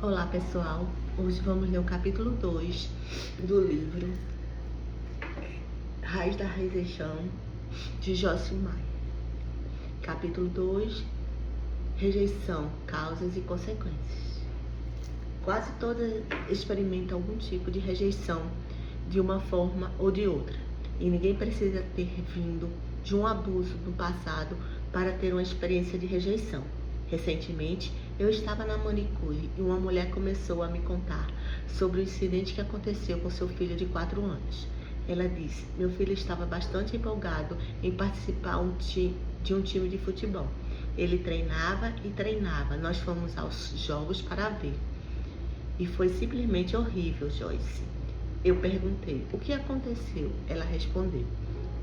Olá pessoal, hoje vamos ler o capítulo 2 do livro Raiz da Rejeição, de Joyce Meyer. Capítulo 2, Rejeição, Causas e Consequências. Quase todas experimentam algum tipo de rejeição de uma forma ou de outra, e ninguém precisa ter vindo de um abuso no passado para ter uma experiência de rejeição. Recentemente, eu estava na manicure e uma mulher começou a me contar sobre o incidente que aconteceu com seu filho de 4 anos. Ela disse: meu filho estava bastante empolgado em participar de um time de futebol. Ele treinava e treinava. Nós fomos aos jogos para ver. E foi simplesmente horrível, Joyce. Eu perguntei: o que aconteceu? Ela respondeu: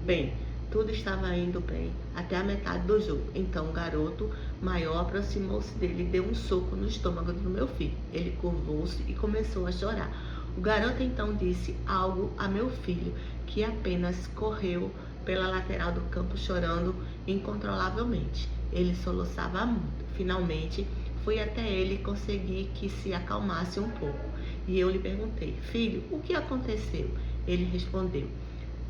bem, tudo estava indo bem até a metade do jogo. Então o garoto maior aproximou-se dele e deu um soco no estômago do meu filho. Ele curvou-se e começou a chorar. O garoto então disse algo a meu filho, que apenas correu pela lateral do campo chorando incontrolavelmente. Ele soluçava muito. Finalmente, fui até ele e consegui que se acalmasse um pouco. E eu lhe perguntei: filho, o que aconteceu? Ele respondeu: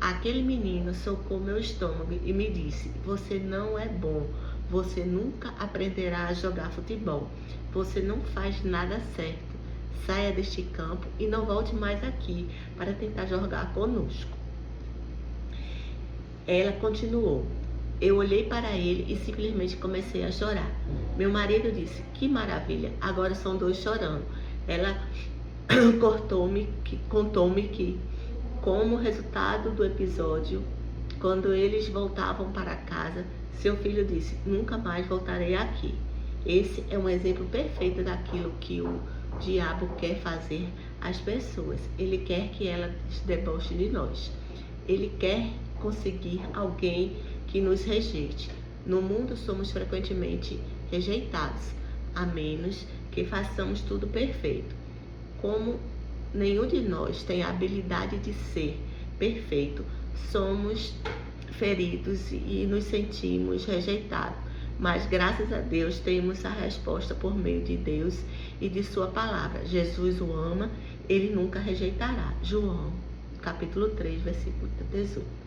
aquele menino socou meu estômago e me disse: você não é bom, você nunca aprenderá a jogar futebol, você não faz nada certo, saia deste campo e não volte mais aqui para tentar jogar conosco. Ela continuou. Eu olhei para ele e simplesmente comecei a chorar. Meu marido disse: que maravilha, agora são 2 chorando. Ela contou-me que, como resultado do episódio, quando eles voltavam para casa, seu filho disse: nunca mais voltarei aqui. Esse é um exemplo perfeito daquilo que o diabo quer fazer às pessoas. Ele quer que elas deboche de nós. Ele quer conseguir alguém que nos rejeite. No mundo somos frequentemente rejeitados, a menos que façamos tudo perfeito. Como nenhum de nós tem a habilidade de ser perfeito, somos feridos e nos sentimos rejeitados. Mas graças a Deus temos a resposta por meio de Deus e de sua palavra. Jesus o ama, ele nunca rejeitará. João, capítulo 3, versículo 18.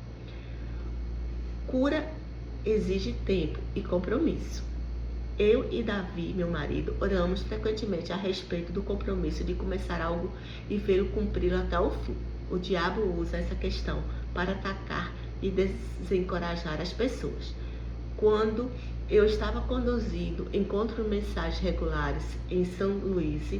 Cura exige tempo e compromisso. Eu e Davi, meu marido, oramos frequentemente a respeito do compromisso de começar algo e vê-lo cumpri-lo até o fim. O diabo usa essa questão para atacar e desencorajar as pessoas. Quando eu estava conduzindo encontros mensais regulares em São Luís,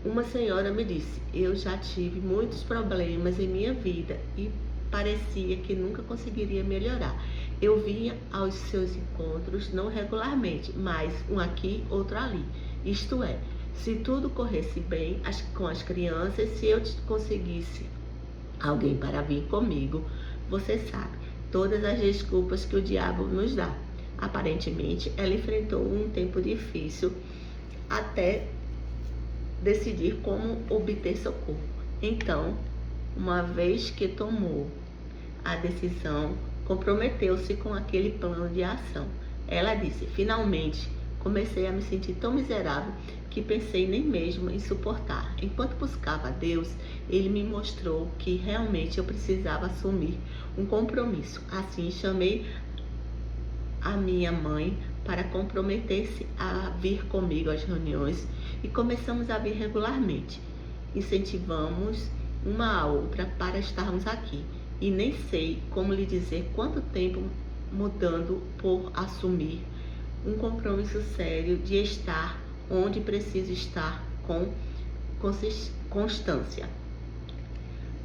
uma senhora me disse: eu já tive muitos problemas em minha vida e parecia que nunca conseguiria melhorar. Eu vinha aos seus encontros não regularmente, mas um aqui, outro ali. Isto é, se tudo corresse bem com as crianças, se eu conseguisse alguém para vir comigo, você sabe, todas as desculpas que o diabo nos dá. Aparentemente, ela enfrentou um tempo difícil até decidir como obter socorro. Então, uma vez que tomou a decisão, comprometeu-se com aquele plano de ação. Ela disse: finalmente, comecei a me sentir tão miserável que pensei nem mesmo em suportar. Enquanto buscava a Deus, ele me mostrou que realmente eu precisava assumir um compromisso. Assim, chamei a minha mãe para comprometer-se a vir comigo às reuniões e começamos a vir regularmente. Incentivamos uma a outra para estarmos aqui. E nem sei como lhe dizer quanto tempo mudando por assumir um compromisso sério de estar onde preciso estar com constância.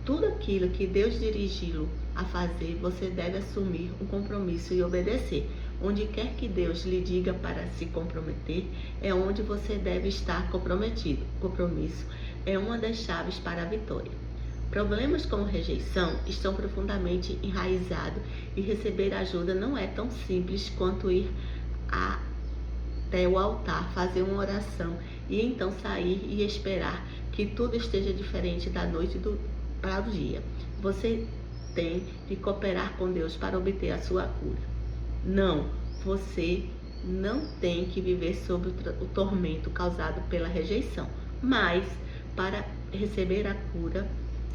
Tudo aquilo que Deus dirigiu a fazer, você deve assumir um compromisso e obedecer. Onde quer que Deus lhe diga para se comprometer, é onde você deve estar comprometido. Compromisso é uma das chaves para a vitória. Problemas como rejeição estão profundamente enraizados e receber ajuda não é tão simples quanto ir até o altar, fazer uma oração e então sair e esperar que tudo esteja diferente da noite para o dia. Você tem de cooperar com Deus para obter a sua cura. Não, você não tem que viver sob o tormento causado pela rejeição, mas para receber a cura,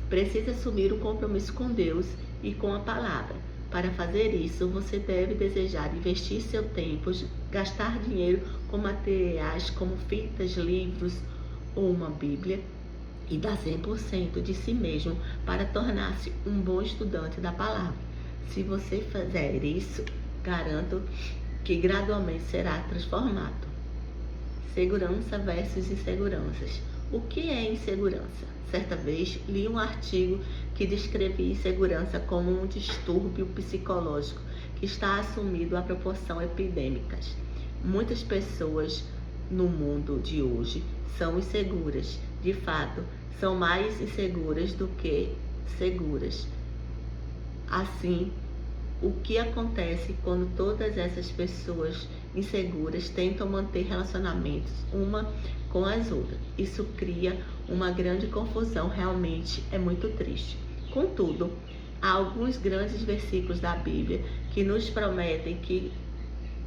precisa assumir o compromisso com Deus e com a palavra. Para fazer isso, você deve desejar investir seu tempo, gastar dinheiro com materiais como fitas, livros ou uma Bíblia e dar 100% de si mesmo para tornar-se um bom estudante da palavra. Se você fizer isso, garanto que gradualmente será transformado. Segurança versus inseguranças. O que é insegurança? Certa vez li um artigo que descrevia insegurança como um distúrbio psicológico que está assumido a proporção epidêmicas. Muitas pessoas no mundo de hoje são inseguras. De fato, são mais inseguras do que seguras. Assim, o que acontece quando todas essas pessoas inseguras tentam manter relacionamentos uma com as outras? Isso cria uma grande confusão, realmente é muito triste. Contudo, há alguns grandes versículos da Bíblia que nos prometem que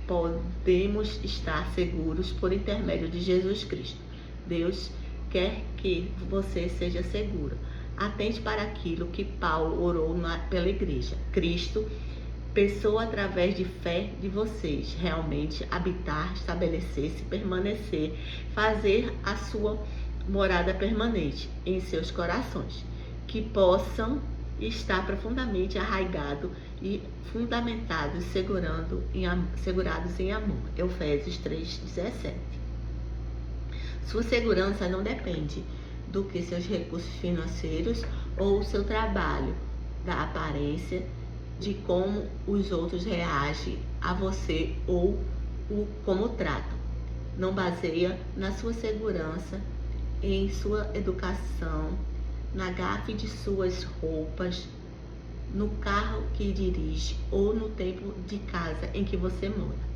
podemos estar seguros por intermédio de Jesus Cristo. Deus quer que você seja seguro. Atente para aquilo que Paulo orou pela igreja. Cristo, pessoa através de fé de vocês, realmente habitar, estabelecer-se, permanecer, fazer a sua morada permanente em seus corações, que possam estar profundamente arraigados e fundamentados, segurados em amor. Efésios 3:17. Sua segurança não depende do que seus recursos financeiros ou seu trabalho, da aparência, de como os outros reagem a você ou como tratam. Não baseia na sua segurança em sua educação, na gafe de suas roupas, no carro que dirige ou no tempo de casa em que você mora.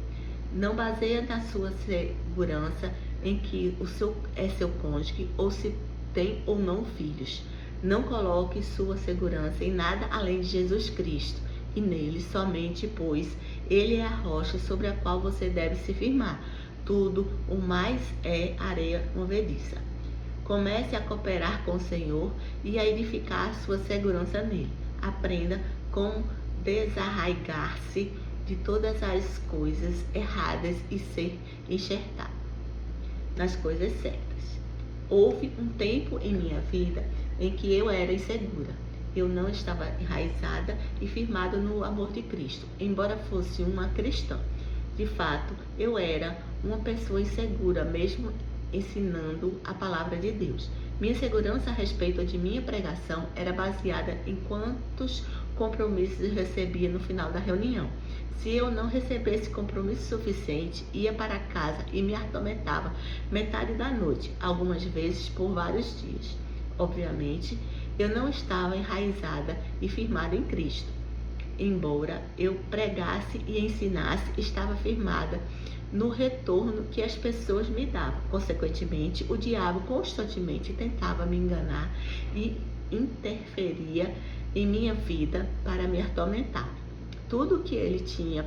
Não baseia na sua segurança em que é seu cônjuge ou se tem ou não filhos. Não coloque sua segurança em nada além de Jesus Cristo e nele somente, pois ele é a rocha sobre a qual você deve se firmar. Tudo o mais é areia movediça. Comece a cooperar com o Senhor e a edificar sua segurança nele. Aprenda como desarraigar-se de todas as coisas erradas e ser enxertado nas coisas certas. Houve um tempo em minha vida em que eu era insegura. Eu não estava enraizada e firmada no amor de Cristo, embora fosse uma cristã. De fato, eu era uma pessoa insegura, mesmo ensinando a palavra de Deus. Minha segurança a respeito de minha pregação era baseada em quantos compromissos eu recebia no final da reunião. Se eu não recebesse compromisso suficiente, ia para casa e me atormentava metade da noite, algumas vezes por vários dias. Obviamente, eu não estava enraizada e firmada em Cristo. Embora eu pregasse e ensinasse, estava firmada no retorno que as pessoas me davam. Consequentemente, o diabo constantemente tentava me enganar e interferia em minha vida para me atormentar. Tudo o que ele tinha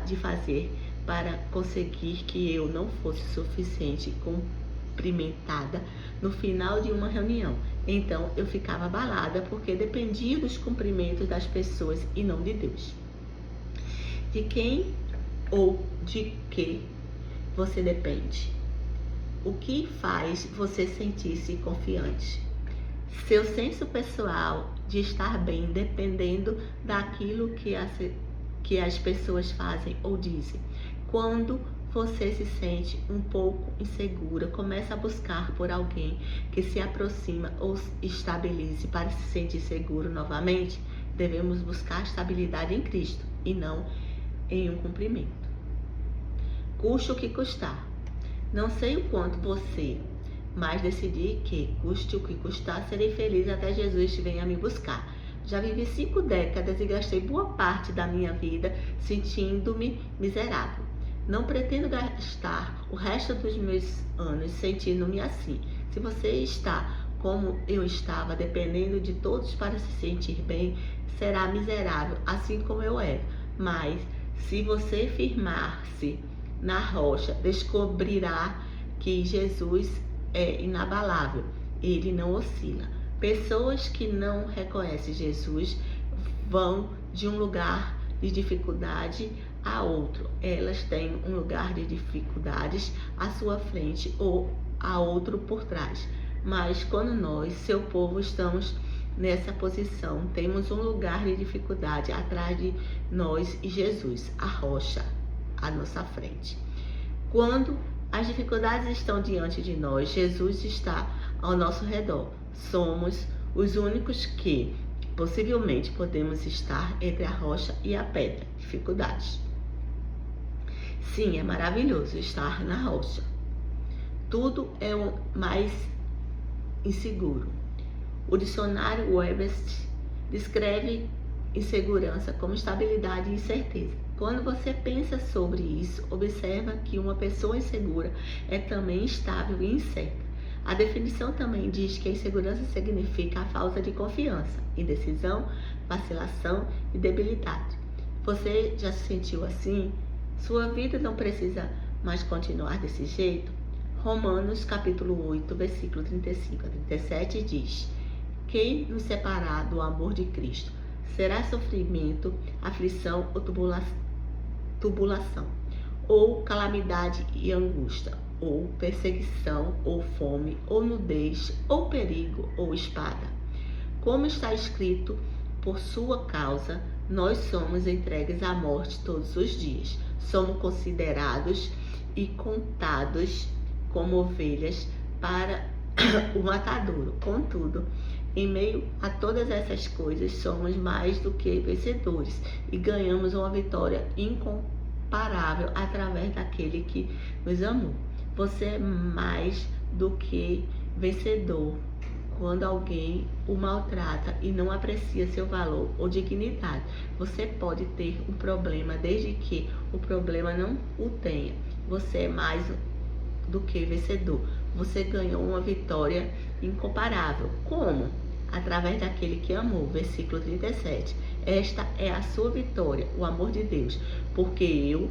de fazer para conseguir que eu não fosse suficiente cumprimentada no final de uma reunião. Então eu ficava abalada porque dependia dos cumprimentos das pessoas e não de Deus. De quem ou de que você depende? O que faz você sentir-se confiante? Seu senso pessoal de estar bem dependendo daquilo que as pessoas fazem ou dizem. Quando você se sente um pouco insegura, começa a buscar por alguém que se aproxima ou estabilize para se sentir seguro novamente. Devemos buscar estabilidade em Cristo e não em um cumprimento. Custe o que custar. Não sei o quanto você, mas decidi que, custe o que custar, serei feliz até Jesus venha me buscar. Já vivi 5 décadas e gastei boa parte da minha vida sentindo-me miserável. Não pretendo gastar o resto dos meus anos sentindo-me assim. Se você está como eu estava, dependendo de todos para se sentir bem, será miserável, assim como eu era. Mas, se você firmar-se na rocha descobrirá que Jesus é inabalável, ele não oscila. Pessoas que não reconhecem Jesus vão de um lugar de dificuldade a outro. Elas têm um lugar de dificuldades à sua frente ou a outro por trás. Mas quando nós, seu povo, estamos nessa posição, temos um lugar de dificuldade atrás de nós e Jesus, a rocha, à nossa frente. Quando as dificuldades estão diante de nós, Jesus está ao nosso redor. Somos os únicos que possivelmente podemos estar entre a rocha e a pedra. Dificuldades. Sim, é maravilhoso estar na rocha. Tudo é mais inseguro. O dicionário Webster descreve insegurança como estabilidade e incerteza. Quando você pensa sobre isso, observa que uma pessoa insegura é também instável e incerta. A definição também diz que a insegurança significa a falta de confiança, indecisão, vacilação e debilidade. Você já se sentiu assim? Sua vida não precisa mais continuar desse jeito? Romanos capítulo 8, versículo 35 a 37 diz: quem nos separar do amor de Cristo? Será sofrimento, aflição ou tubulação, ou calamidade e angústia, ou perseguição, ou fome, ou nudez, ou perigo, ou espada. Como está escrito, por sua causa, nós somos entregues à morte todos os dias. Somos considerados e contados como ovelhas para o matadouro. Contudo, em meio a todas essas coisas, somos mais do que vencedores e ganhamos uma vitória incomparável através daquele que nos amou. Você é mais do que vencedor quando alguém o maltrata e não aprecia seu valor ou dignidade. Você pode ter um problema desde que o problema não o tenha. Você é mais do que vencedor. Você ganhou uma vitória incomparável. Como? Através daquele que amou. Versículo 37. Esta é a sua vitória, o amor de Deus. Porque eu,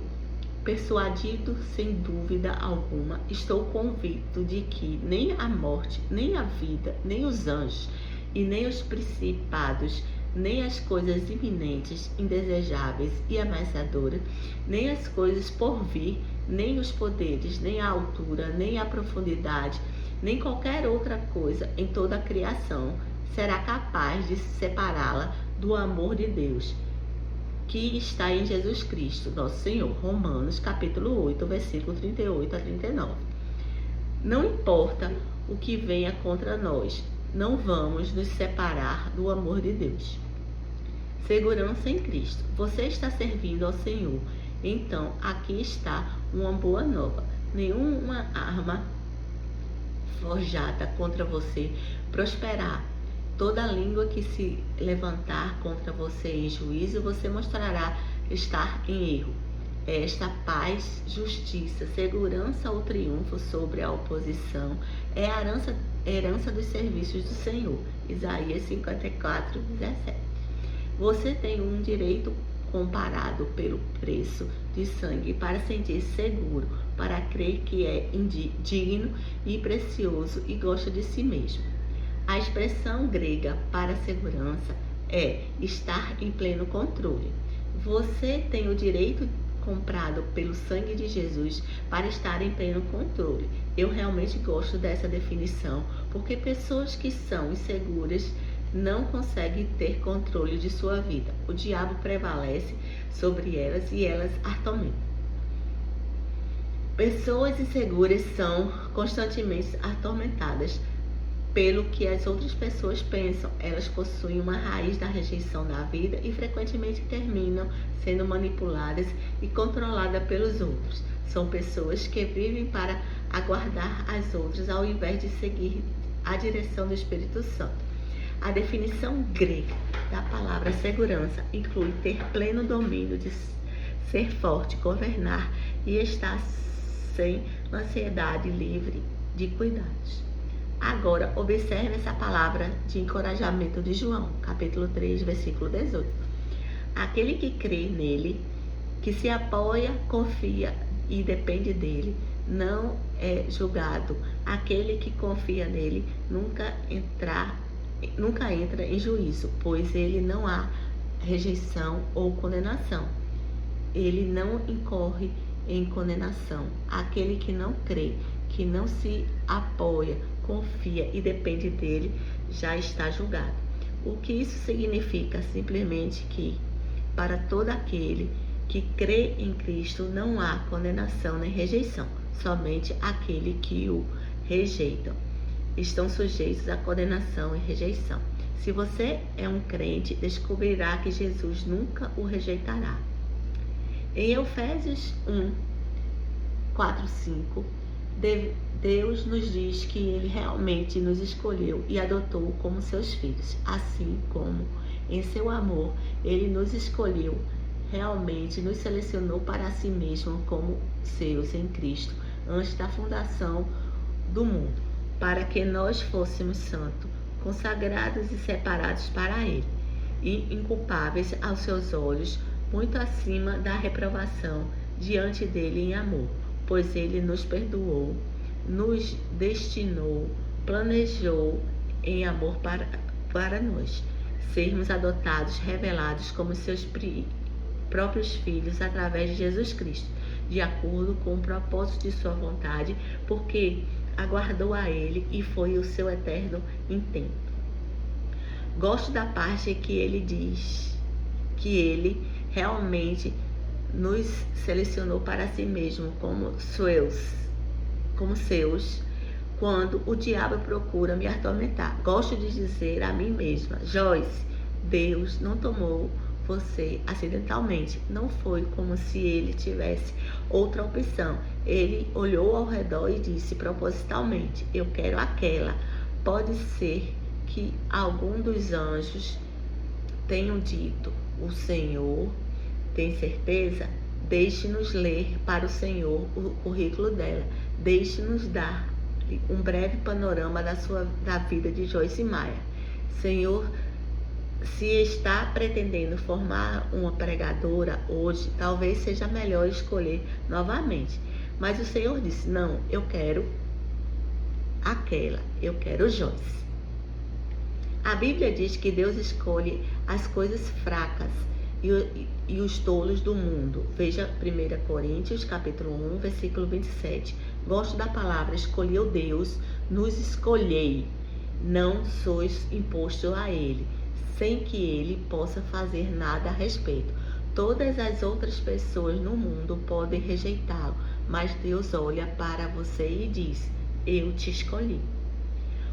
persuadido sem dúvida alguma, estou convicto de que nem a morte, nem a vida, nem os anjos e nem os principados, nem as coisas iminentes, indesejáveis e ameaçadoras, nem as coisas por vir, nem os poderes, nem a altura, nem a profundidade, nem qualquer outra coisa em toda a criação será capaz de separá-la do amor de Deus, que está em Jesus Cristo, nosso Senhor. Romanos capítulo 8, versículo 38 a 39. Não importa o que venha contra nós, não vamos nos separar do amor de Deus. Segurança em Cristo. Você está servindo ao Senhor. Então, aqui está uma boa nova. Nenhuma arma forjada contra você prosperará. Toda língua que se levantar contra você em juízo, você mostrará estar em erro. Esta paz, justiça, segurança ou triunfo sobre a oposição é a herança dos serviços do Senhor. Isaías 54, 17. Você tem um direito comparado pelo preço de sangue para sentir-se seguro, para crer que é digno e precioso e gosta de si mesmo. A expressão grega para segurança é estar em pleno controle. Você tem o direito comprado pelo sangue de Jesus para estar em pleno controle. Eu realmente gosto dessa definição, porque pessoas que são inseguras não conseguem ter controle de sua vida. O diabo prevalece sobre elas e elas atormentam. Pessoas inseguras são constantemente atormentadas pelo que as outras pessoas pensam. Elas possuem uma raiz da rejeição da vida e frequentemente terminam sendo manipuladas e controladas pelos outros. São pessoas que vivem para aguardar as outras ao invés de seguir a direção do Espírito Santo. A definição grega da palavra segurança inclui ter pleno domínio, de ser forte, governar e estar sem ansiedade, livre de cuidados. Agora, observe essa palavra de encorajamento de João, capítulo 3, versículo 18. Aquele que crê nele, que se apoia, confia e depende dele não é julgado. Aquele que confia nele nunca entra em juízo, pois ele não há rejeição ou condenação. Ele não incorre em condenação. Aquele que não crê, que não se apoia, confia e depende dele, já está julgado. O que isso significa? Simplesmente que, para todo aquele que crê em Cristo, não há condenação nem rejeição. Somente aquele que o rejeitam estão sujeitos à condenação e rejeição. Se você é um crente, descobrirá que Jesus nunca o rejeitará. Em Efésios 1, 4, 5, Deus nos diz que Ele realmente nos escolheu e adotou como seus filhos, assim como em seu amor Ele nos escolheu, realmente nos selecionou para si mesmo como seus em Cristo, antes da fundação do mundo, para que nós fôssemos santos, consagrados e separados para Ele, e inculpáveis aos seus olhos, muito acima da reprovação diante dele em amor, pois Ele nos perdoou, nos destinou, planejou em amor para nós, sermos adotados, revelados como seus próprios filhos através de Jesus Cristo, de acordo com o propósito de sua vontade, porque aguardou a Ele e foi o seu eterno intento. Gosto da parte que ele diz que Ele realmente nos selecionou para si mesmo como seus, quando o diabo procura me atormentar. Gosto de dizer a mim mesma: Joyce, Deus não tomou você acidentalmente. Não foi como se Ele tivesse outra opção. Ele olhou ao redor e disse propositalmente: eu quero aquela. Pode ser que algum dos anjos tenham dito: o Senhor tem certeza? Deixe-nos ler para o Senhor o currículo dela. Deixe-nos dar um breve panorama da vida de Joyce Meyer. Senhor, se está pretendendo formar uma pregadora hoje, talvez seja melhor escolher novamente. Mas o Senhor disse: não, eu quero aquela, eu quero Joyce. A Bíblia diz que Deus escolhe as coisas fracas e os tolos do mundo. Veja 1 Coríntios, capítulo 1, versículo 27. Gosto da palavra: escolheu Deus, nos escolhei. Não sois imposto a Ele, sem que Ele possa fazer nada a respeito. Todas as outras pessoas no mundo podem rejeitá-lo, mas Deus olha para você e diz: eu te escolhi.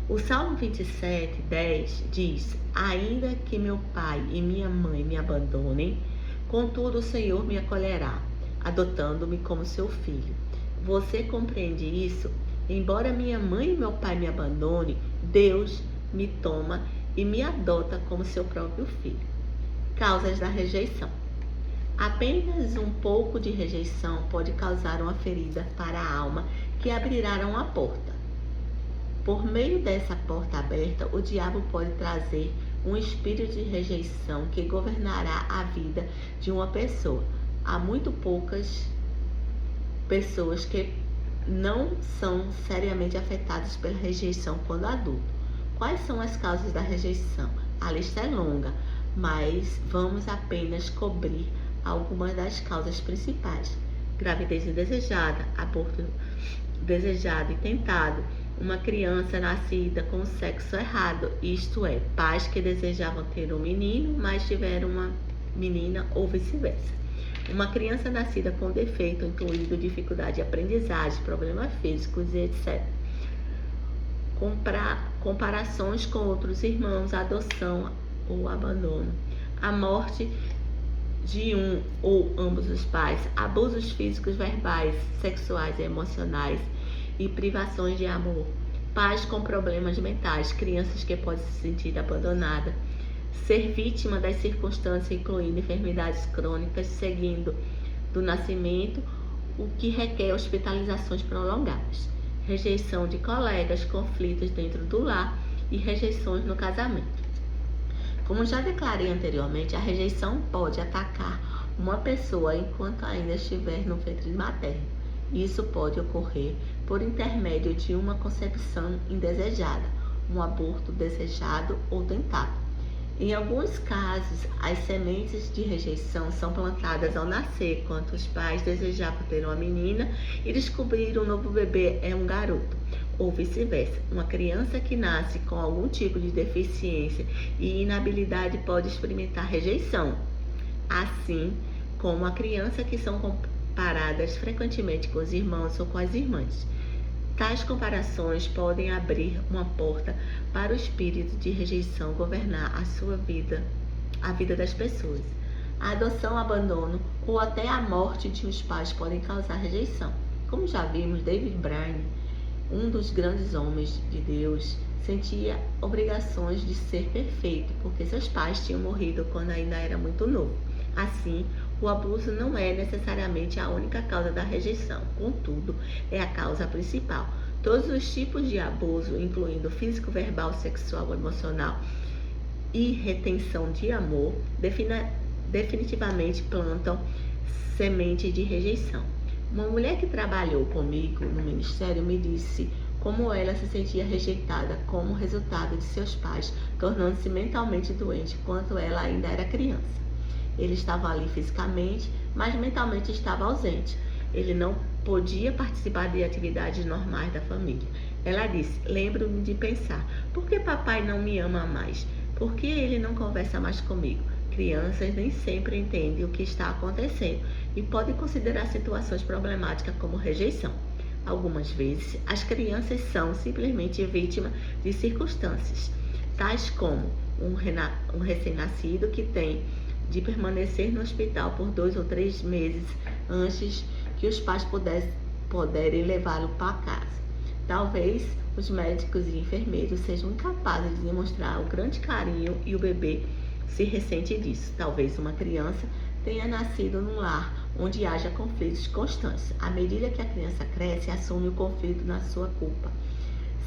O Salmo 27, 10 diz: ainda que meu pai e minha mãe me abandonem, contudo o Senhor me acolherá, adotando-me como seu filho. Você compreende isso? Embora minha mãe e meu pai me abandonem, Deus me toma e me adota como seu próprio filho. Causas da rejeição. Apenas um pouco de rejeição pode causar uma ferida para a alma que abrirá uma porta. Por meio dessa porta aberta, o diabo pode trazer um espírito de rejeição que governará a vida de uma pessoa. Há muito poucas pessoas que não são seriamente afetadas pela rejeição quando adulto. Quais são as causas da rejeição? A lista é longa, mas vamos apenas cobrir algumas das causas principais: gravidez indesejada, aborto desejado e tentado, uma criança nascida com o sexo errado, isto é, pais que desejavam ter um menino, mas tiveram uma menina ou vice-versa. Uma criança nascida com defeito, incluindo dificuldade de aprendizagem, problemas físicos e etc. Comparações com outros irmãos, adoção ou abandono. A morte de um ou ambos os pais, abusos físicos, verbais, sexuais e emocionais e privações de amor. Pais com problemas mentais, crianças que podem se sentir abandonadas, ser vítima das circunstâncias, incluindo enfermidades crônicas, seguindo do nascimento, o que requer hospitalizações prolongadas, rejeição de colegas, conflitos dentro do lar e rejeições no casamento. Como já declarei anteriormente, a rejeição pode atacar uma pessoa enquanto ainda estiver no ventre materno. Isso pode ocorrer por intermédio de uma concepção indesejada, um aborto desejado ou tentado. Em alguns casos, as sementes de rejeição são plantadas ao nascer, quando os pais desejavam ter uma menina e descobriram um novo bebê é um garoto, ou vice-versa. Uma criança que nasce com algum tipo de deficiência e inabilidade pode experimentar rejeição, assim como a criança que são comparadas frequentemente com os irmãos ou com as irmãs. Tais comparações podem abrir uma porta para o espírito de rejeição governar a vida das pessoas. A adoção, abandono ou até a morte de uns pais podem causar rejeição. Como já vimos, David Braine, um dos grandes homens de Deus, sentia obrigações de ser perfeito, porque seus pais tinham morrido quando ainda era muito novo. Assim, o abuso não é necessariamente a única causa da rejeição, contudo, é a causa principal. Todos os tipos de abuso, incluindo físico, verbal, sexual, emocional e retenção de amor, definitivamente plantam semente de rejeição. Uma mulher que trabalhou comigo no ministério me disse como ela se sentia rejeitada como resultado de seus pais tornando-se mentalmente doente quando ela ainda era criança. Ele estava ali fisicamente, mas mentalmente estava ausente. Ele não podia participar de atividades normais da família. Ela disse: lembro-me de pensar, por que papai não me ama mais? Por que ele não conversa mais comigo? Crianças nem sempre entendem o que está acontecendo e podem considerar situações problemáticas como rejeição. Algumas vezes, as crianças são simplesmente vítimas de circunstâncias, tais como um recém-nascido que tem de permanecer no hospital por 2 ou 3 meses antes que os pais puderem levá-lo para casa. Talvez os médicos e enfermeiros sejam incapazes de demonstrar o grande carinho e o bebê se ressente disso. Talvez uma criança tenha nascido num lar onde haja conflitos constantes. À medida que a criança cresce, assume o conflito na sua culpa.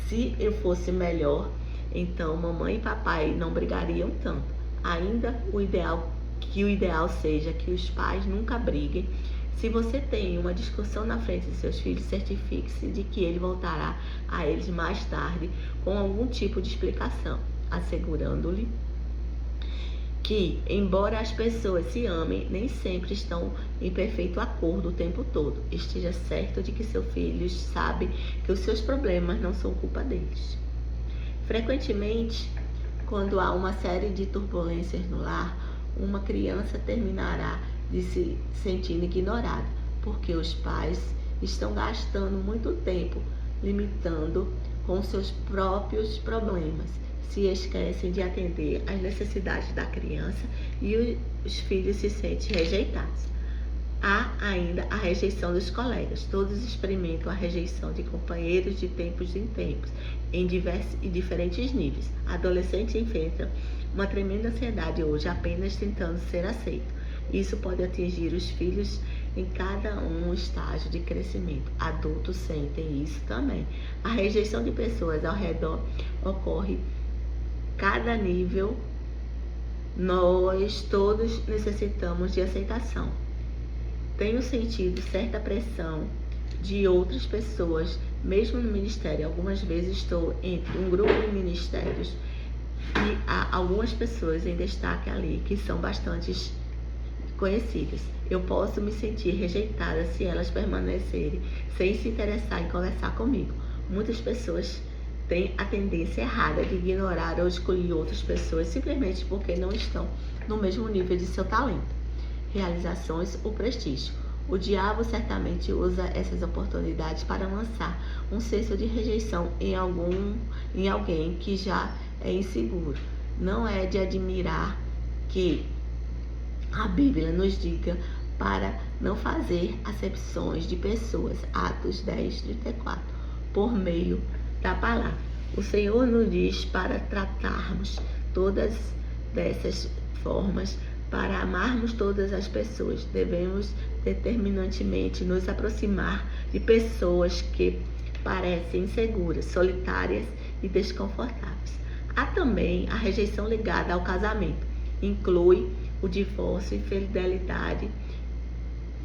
Se eu fosse melhor, então mamãe e papai não brigariam tanto. Ainda o ideal seja que os pais nunca briguem. Se você tem uma discussão na frente de seus filhos, certifique-se de que ele voltará a eles mais tarde com algum tipo de explicação, assegurando-lhe que, embora as pessoas se amem, nem sempre estão em perfeito acordo o tempo todo. Esteja certo de que seus filhos sabem que os seus problemas não são culpa deles. Frequentemente, quando há uma série de turbulências no lar, uma criança terminará de se sentir ignorada, porque os pais estão gastando muito tempo limitando com seus próprios problemas, se esquecem de atender às necessidades da criança e os filhos se sentem rejeitados. Há ainda a rejeição dos colegas. Todos experimentam a rejeição de companheiros de tempos em tempos, em diferentes níveis. Adolescentes enfrentam uma tremenda ansiedade hoje apenas tentando ser aceito. Isso pode atingir os filhos em cada um estágio de crescimento. Adultos sentem isso também. A rejeição de pessoas ao redor ocorre cada nível. Nós todos necessitamos de aceitação. Tenho sentido certa pressão de outras pessoas, mesmo no ministério. Algumas vezes estou entre um grupo de ministérios e há algumas pessoas em destaque ali que são bastante conhecidas. Eu posso me sentir rejeitada se elas permanecerem sem se interessar em conversar comigo. Muitas pessoas têm a tendência errada de ignorar ou excluir outras pessoas simplesmente porque não estão no mesmo nível de seu talento, realizações ou prestígio. O diabo certamente usa essas oportunidades para lançar um senso de rejeição em alguém que já é inseguro. Não é de admirar que a Bíblia nos diga para não fazer acepções de pessoas, Atos 10:34, por meio da palavra. O Senhor nos diz para tratarmos todas dessas formas, para amarmos todas as pessoas. Devemos determinantemente nos aproximar de pessoas que parecem inseguras, solitárias e desconfortáveis. Há também a rejeição ligada ao casamento. Inclui o divórcio, infidelidade,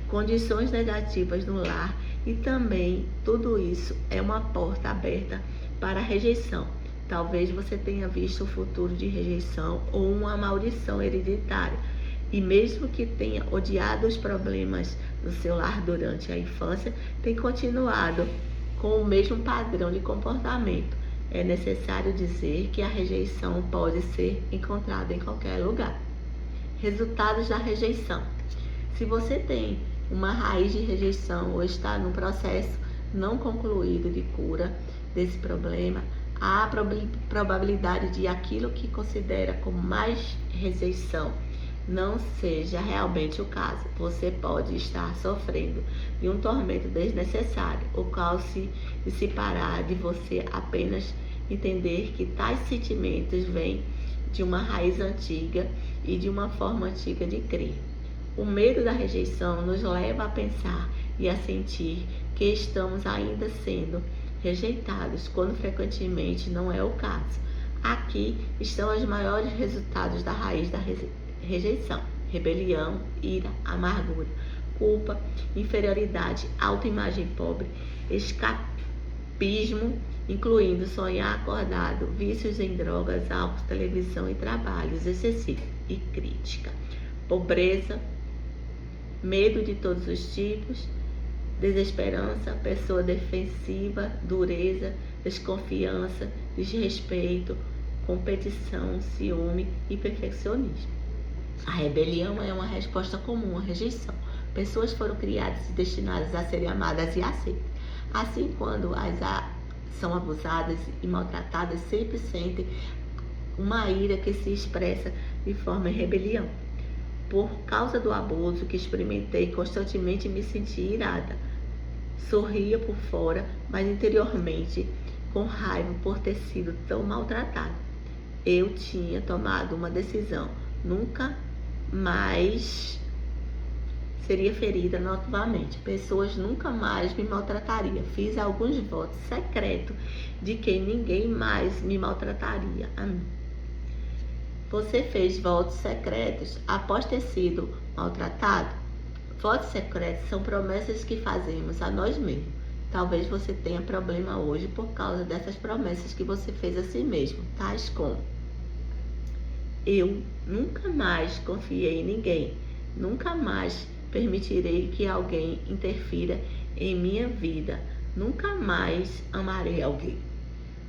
condições negativas no lar E também tudo isso é uma porta aberta para a rejeição. Talvez você tenha visto o futuro de rejeição ou uma maldição hereditária. E mesmo que tenha odiado os problemas do seu lar durante a infância, tem continuado com o mesmo padrão de comportamento. É necessário dizer que a rejeição pode ser encontrada em qualquer lugar. Resultados da rejeição. Se você tem uma raiz de rejeição ou está num processo não concluído de cura desse problema, há a probabilidade de aquilo que considera como mais rejeição não seja realmente o caso. Você pode estar sofrendo de um tormento desnecessário, o qual se dissipará de você apenas entender que tais sentimentos vêm de uma raiz antiga e de uma forma antiga de crer. O medo da rejeição nos leva a pensar e a sentir que estamos ainda sendo rejeitados, quando frequentemente não é o caso. Aqui estão os maiores resultados da raiz da rejeição: rebelião, ira, amargura, culpa, inferioridade, autoimagem pobre, escapismo, incluindo sonhar acordado, vícios em drogas, álcool, televisão e trabalhos excessivos, e crítica, pobreza, medo de todos os tipos, desesperança, pessoa defensiva, dureza, desconfiança, desrespeito, competição, ciúme e perfeccionismo. A rebelião é uma resposta comum à rejeição. Pessoas foram criadas e destinadas a serem amadas e aceitas. Assim, quando são abusadas e maltratadas, sempre sentem uma ira que se expressa de forma em rebelião. Por causa do abuso que experimentei, constantemente me senti irada. Sorria por fora, mas interiormente com raiva por ter sido tão maltratada. Eu tinha tomado uma decisão: nunca mais seria ferida novamente. Pessoas nunca mais me maltratariam. Fiz alguns votos secretos de que ninguém mais me maltrataria a mim. Você fez votos secretos após ter sido maltratado? Votos secretos são promessas que fazemos a nós mesmos. Talvez você tenha problema hoje por causa dessas promessas que você fez a si mesmo, tais como: eu nunca mais confiei em ninguém, nunca mais permitirei que alguém interfira em minha vida, nunca mais amarei alguém,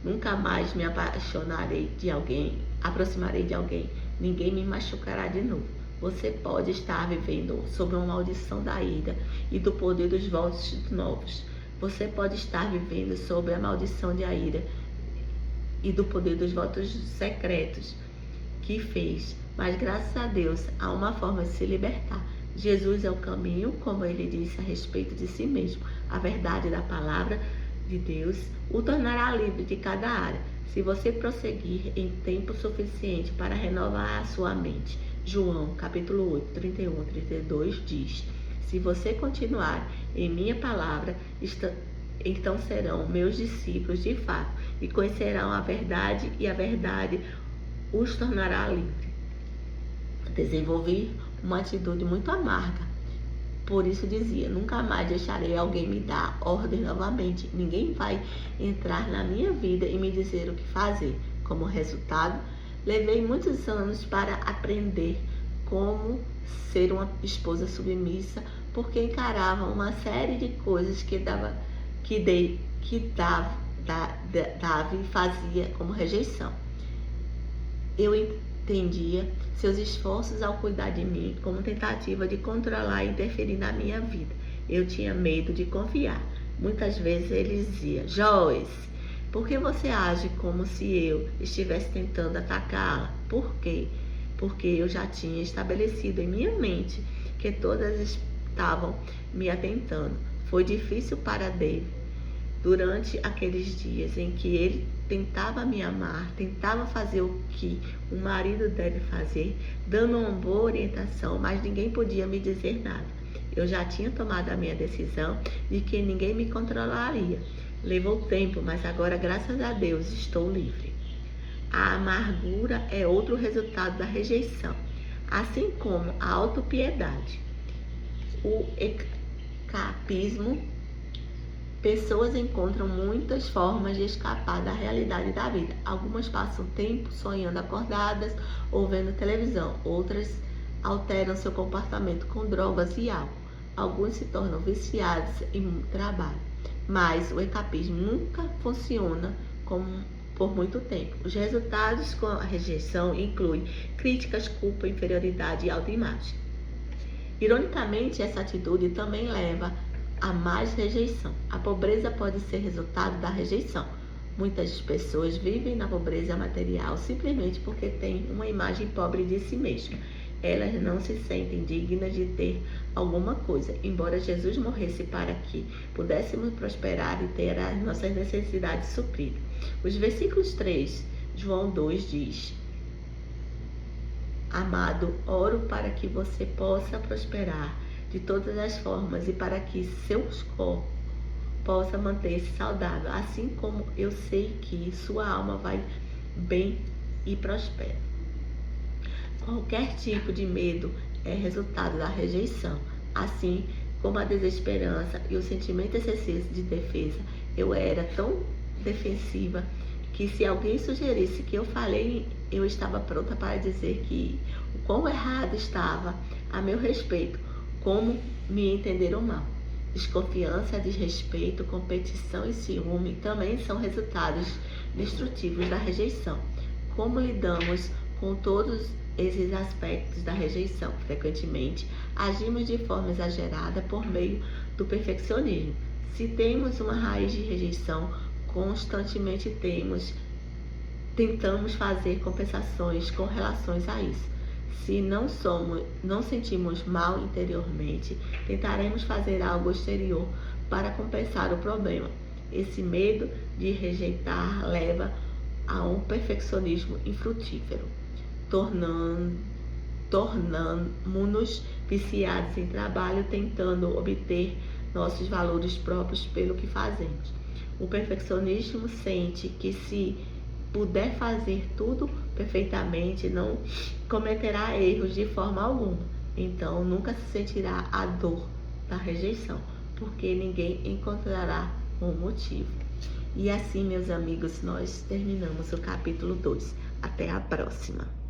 nunca mais me apaixonarei de alguém, aproximarei de alguém, ninguém me machucará de novo. Você pode estar vivendo sob uma maldição da ira e do poder dos votos novos. Você pode estar vivendo sob a maldição da ira e do poder dos votos secretos que fez. Mas graças a Deus há uma forma de se libertar. Jesus é o caminho, como ele disse a respeito de si mesmo. A verdade da palavra de Deus o tornará livre de cada área, se você prosseguir em tempo suficiente para renovar a sua mente. João, capítulo 8, 31, 32 diz: se você continuar em minha palavra, então serão meus discípulos de fato, e conhecerão a verdade, e a verdade os tornará livre. Desenvolvi uma atitude muito amarga. Por isso dizia: nunca mais deixarei alguém me dar ordem novamente. Ninguém vai entrar na minha vida e me dizer o que fazer. Como resultado, levei muitos anos para aprender como ser uma esposa submissa, porque encarava uma série de coisas que dava e fazia como rejeição. Eu entendia seus esforços ao cuidar de mim como tentativa de controlar e interferir na minha vida. Eu tinha medo de confiar. Muitas vezes ele dizia: Joyce, por que você age como se eu estivesse tentando atacá-la? Por quê? Porque eu já tinha estabelecido em minha mente que todas estavam me atentando. Foi difícil para David durante aqueles dias em que ele tentava me amar, tentava fazer o que um marido deve fazer, dando uma boa orientação, mas ninguém podia me dizer nada. Eu já tinha tomado a minha decisão de que ninguém me controlaria. Levou tempo, mas agora, graças a Deus, estou livre. A amargura é outro resultado da rejeição, assim como a autopiedade. O escapismo Pessoas encontram muitas formas de escapar da realidade da vida. Algumas passam tempo sonhando acordadas ou vendo televisão. Outras alteram seu comportamento com drogas e álcool. Alguns se tornam viciados em trabalho. Mas o escapismo nunca funciona por muito tempo. Os resultados com a rejeição incluem críticas, culpa, inferioridade e autoimagem. Ironicamente, essa atitude também leva a mais rejeição. A pobreza pode ser resultado da rejeição. Muitas pessoas vivem na pobreza material simplesmente porque têm uma imagem pobre de si mesmas. Elas não se sentem dignas de ter alguma coisa, embora Jesus morresse para que pudéssemos prosperar e ter as nossas necessidades supridas. Os versículos 3, João 2 diz: Amado, oro para que você possa prosperar de todas as formas e para que seus corpos possa manter-se saudável, assim como eu sei que sua alma vai bem e prospera. Qualquer tipo de medo é resultado da rejeição, assim como a desesperança e o sentimento excessivo de defesa. Eu era tão defensiva que se alguém sugerisse que eu falei, eu estava pronta para dizer que o quão errado estava a meu respeito, como me entenderam mal. Desconfiança, desrespeito, competição e ciúme também são resultados destrutivos da rejeição. Como lidamos com todos esses aspectos da rejeição? Frequentemente, agimos de forma exagerada por meio do perfeccionismo. Se temos uma raiz de rejeição, constantemente tentamos fazer compensações com relação a isso. Se não sentimos mal interiormente, tentaremos fazer algo exterior para compensar o problema. Esse medo de rejeitar leva a um perfeccionismo infrutífero, tornando-nos viciados em trabalho, tentando obter nossos valores próprios pelo que fazemos. O perfeccionismo sente que se puder fazer tudo perfeitamente, não cometerá erros de forma alguma. Então, nunca se sentirá a dor da rejeição, porque ninguém encontrará um motivo. E assim, meus amigos, nós terminamos o capítulo 2. Até a próxima!